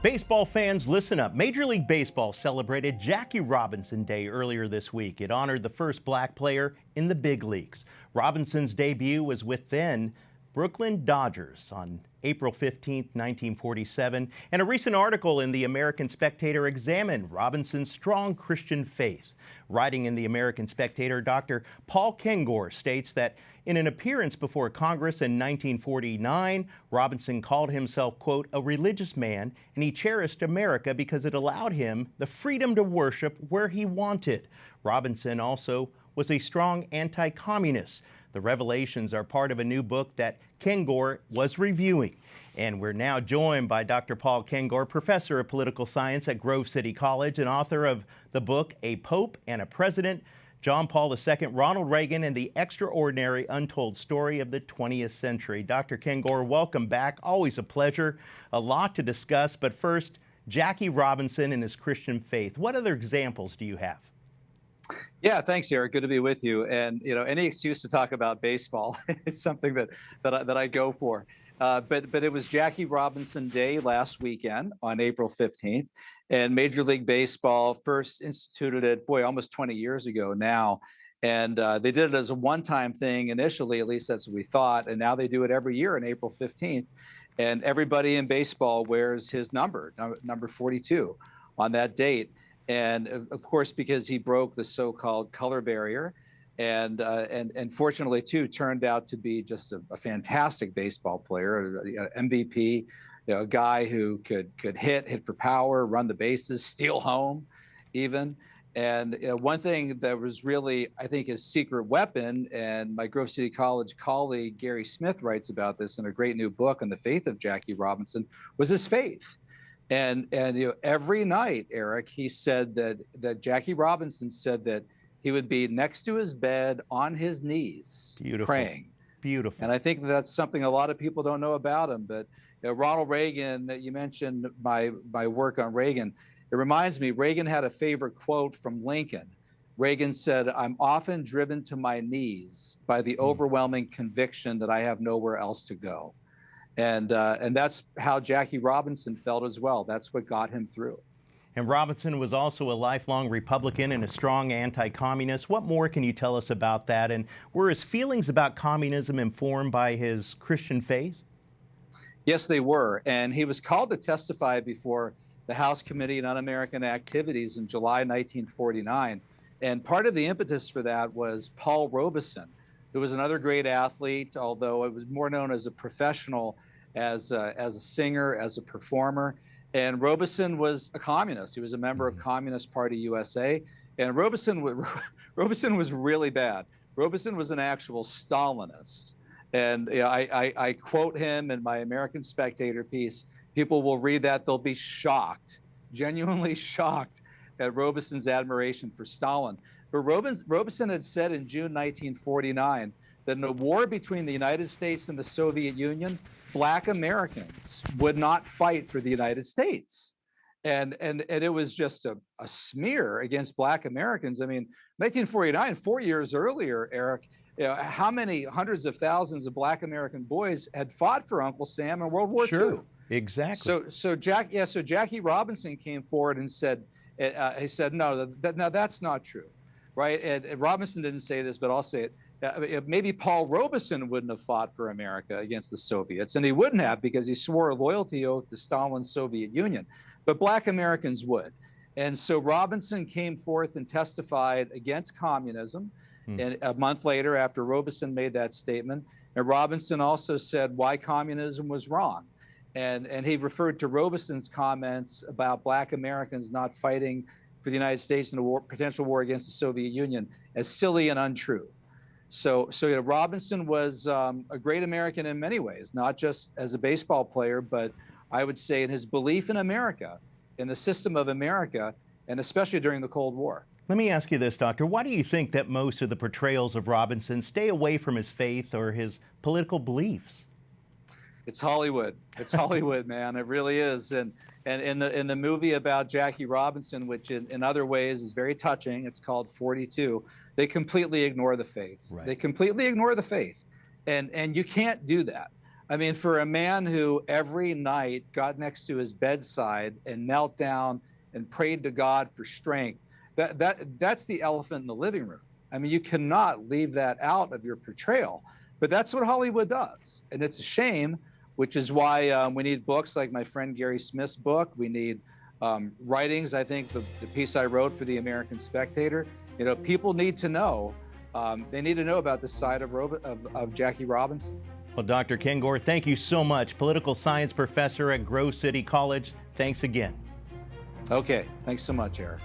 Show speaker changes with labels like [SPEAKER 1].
[SPEAKER 1] Baseball fans, listen up. Major League Baseball celebrated Jackie Robinson Day earlier this week. It honored the first black player in the big leagues. Robinson's debut was with then Brooklyn Dodgers on April 15, 1947, and a recent article in the American Spectator examined Robinson's strong Christian faith. Writing in the American Spectator, Dr. Paul Kengor states that in an appearance before Congress in 1949, Robinson called himself, quote, a religious man, and he cherished America because it allowed him the freedom to worship where he wanted. Robinson also was a strong anti-communist. The revelations are part of a new book that Kengor was reviewing. And we're now joined by Dr. Paul Kengor, professor of political science at Grove City College and author of the book, A Pope and a President, John Paul II, Ronald Reagan, and the Extraordinary Untold Story of the 20th Century. Dr. Kengor, welcome back. Always a pleasure. A lot to discuss, but first, Jackie Robinson and his Christian faith. What other examples do you have?
[SPEAKER 2] Yeah, thanks, Eric. Good to be with you. And any excuse to talk about baseball is something that I go for. But it was Jackie Robinson Day last weekend on April 15th, and Major League Baseball first instituted it, almost 20 years ago now. And they did it as a one-time thing initially, at least that's what we thought. And now they do it every year on April 15th. And everybody in baseball wears his number 42 on that date. And of course, because he broke the so-called color barrier, and fortunately too turned out to be just a fantastic baseball player, MVP, a guy who could hit for power, run the bases, steal home, even. And one thing that was really, I think, his secret weapon, and my Grove City College colleague Gary Smith writes about this in a great new book on the faith of Jackie Robinson, was his faith. And every night, Eric, he said that Jackie Robinson said that he would be next to his bed on his knees, praying.
[SPEAKER 1] Beautiful.
[SPEAKER 2] And I think that's something a lot of people don't know about him. But Ronald Reagan, you mentioned my work on Reagan. It reminds me, Reagan had a favorite quote from Lincoln. Reagan said, "I'm often driven to my knees by the overwhelming conviction that I have nowhere else to go." And that's how Jackie Robinson felt as well. That's what got him through.
[SPEAKER 1] And Robinson was also a lifelong Republican and a strong anti-communist. What more can you tell us about that? And were his feelings about communism informed by his Christian faith?
[SPEAKER 2] Yes, they were. And he was called to testify before the House Committee on Un-American Activities in July 1949. And part of the impetus for that was Paul Robeson, who was another great athlete, although it was more known as a professional, as a singer, as a performer. And Robeson was a communist. He was a member of Communist Party USA. And Robeson was really bad. Robeson was an actual Stalinist. And I quote him in my American Spectator piece. People will read that, they'll be shocked, genuinely shocked at Robeson's admiration for Stalin. But Robeson had said in June 1949 that in a war between the United States and the Soviet Union, Black Americans would not fight for the United States. And it was just a smear against Black Americans. I mean, 1949, 4 years earlier, Eric, how many hundreds of thousands of Black American boys had fought for Uncle Sam in World War II?
[SPEAKER 1] Exactly.
[SPEAKER 2] So Jackie Robinson came forward and said, he said, no, that's not true. Right. And Robinson didn't say this, but I'll say it. Maybe Paul Robeson wouldn't have fought for America against the Soviets, and he wouldn't have because he swore a loyalty oath to Stalin's Soviet Union. But Black Americans would. And so Robinson came forth and testified against communism. And a month later, after Robeson made that statement, and Robinson also said why communism was wrong. And he referred to Robeson's comments about Black Americans not fighting for the United States in a potential war against the Soviet Union as silly and untrue. So Robinson was a great American in many ways, not just as a baseball player, but I would say in his belief in America, in the system of America, and especially during the Cold War.
[SPEAKER 1] Let me ask you this, Doctor. Why do you think that most of the portrayals of Robinson stay away from his faith or his political beliefs?
[SPEAKER 2] It's Hollywood. It's Hollywood, man. It really is. And in the movie about Jackie Robinson, which in other ways is very touching, it's called 42, they completely ignore the faith.
[SPEAKER 1] Right.
[SPEAKER 2] They completely ignore the faith. And you can't do that. I mean, for a man who every night got next to his bedside and knelt down and prayed to God for strength, that's the elephant in the living room. I mean, you cannot leave that out of your portrayal, but that's what Hollywood does. And it's a shame, which is why we need books like my friend Gary Smith's book. We need writings. I think the piece I wrote for the American Spectator, you know, people need to know. They need to know about the side of Jackie Robinson.
[SPEAKER 1] Well, Dr. Kengor, thank you so much. Political science professor at Grove City College. Thanks again.
[SPEAKER 2] Okay, thanks so much, Eric.